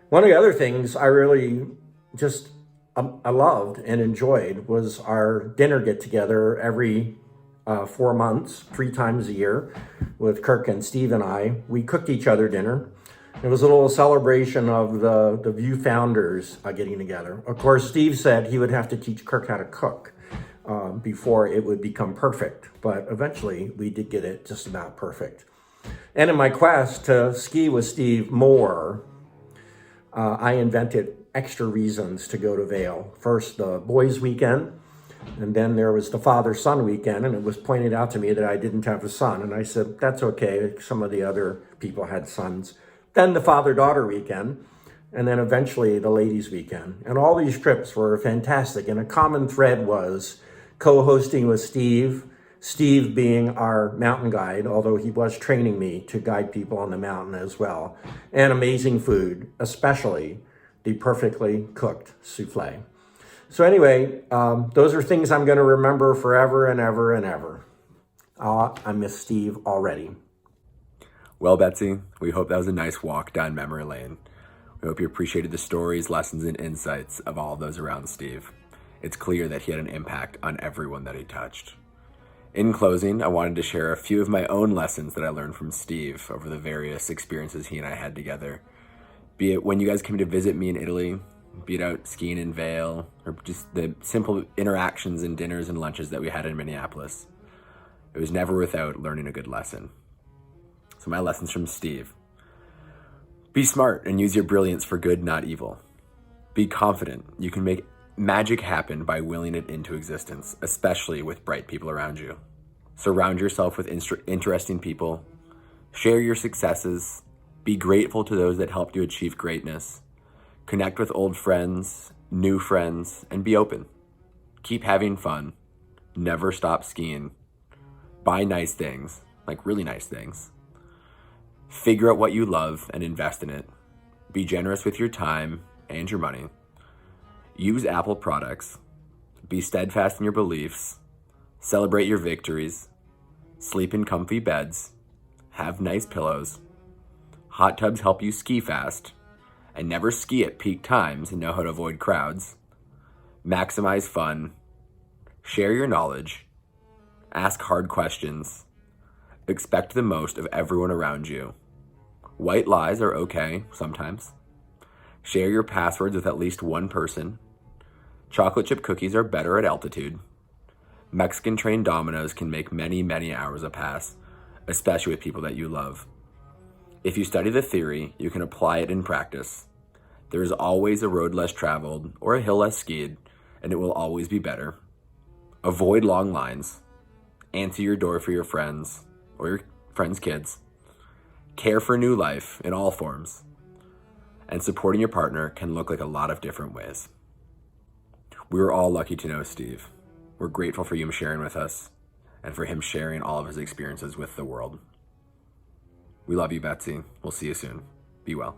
One of the other things I really just I loved and enjoyed was our dinner get together every 4 months, 3 times a year with Kirk and Steve and I. We cooked each other dinner. It was a little celebration of the View founders getting together. Of course, Steve said he would have to teach Kirk how to cook before it would become perfect. But eventually we did get it just about perfect. And in my quest to ski with Steve more, I invented extra reasons to go to Vail. First, the boys' weekend, and then there was the father-son weekend, and it was pointed out to me that I didn't have a son, and I said, that's okay, some of the other people had sons. Then the father-daughter weekend, and then eventually the ladies' weekend. And all these trips were fantastic, and a common thread was co-hosting with Steve, Steve being our mountain guide, although he was training me to guide people on the mountain as well, and amazing food, especially the perfectly cooked souffle. So anyway, those are things I'm going to remember forever and ever and ever. I miss Steve already. Well, Betsy, we hope that was a nice walk down memory lane. We hope you appreciated the stories, lessons, and insights of all of those around Steve. It's clear that he had an impact on everyone that he touched. In closing, I wanted to share a few of my own lessons that I learned from Steve over the various experiences he and I had together. Be it when you guys came to visit me in Italy, be it out skiing in Vail, or just the simple interactions and dinners and lunches that we had in Minneapolis. It was never without learning a good lesson. So my lessons from Steve. Be smart and use your brilliance for good, not evil. Be confident. You can make magic happen by willing it into existence, especially with bright people around you. Surround yourself with interesting people. Share your successes. Be grateful to those that helped you achieve greatness. Connect with old friends, new friends, and be open. Keep having fun. Never stop skiing. Buy nice things, like really nice things. Figure out what you love and invest in it. Be generous with your time and your money. Use Apple products. Be steadfast in your beliefs. Celebrate your victories. Sleep in comfy beds. Have nice pillows. Hot tubs help you ski fast. And never ski at peak times and know how to avoid crowds. Maximize fun. Share your knowledge. Ask hard questions. Expect the most of everyone around you. White lies are okay sometimes. Share your passwords with at least one person. Chocolate chip cookies are better at altitude. Mexican trained dominoes can make many, many hours a pass, especially with people that you love. If you study the theory, you can apply it in practice. There is always a road less traveled or a hill less skied, and it will always be better. Avoid long lines. Answer your door for your friends or your friends' kids. Care for new life in all forms. And supporting your partner can look like a lot of different ways. We were all lucky to know Steve. We're grateful for him sharing with us and for him sharing all of his experiences with the world. We love you, Betsy. We'll see you soon. Be well.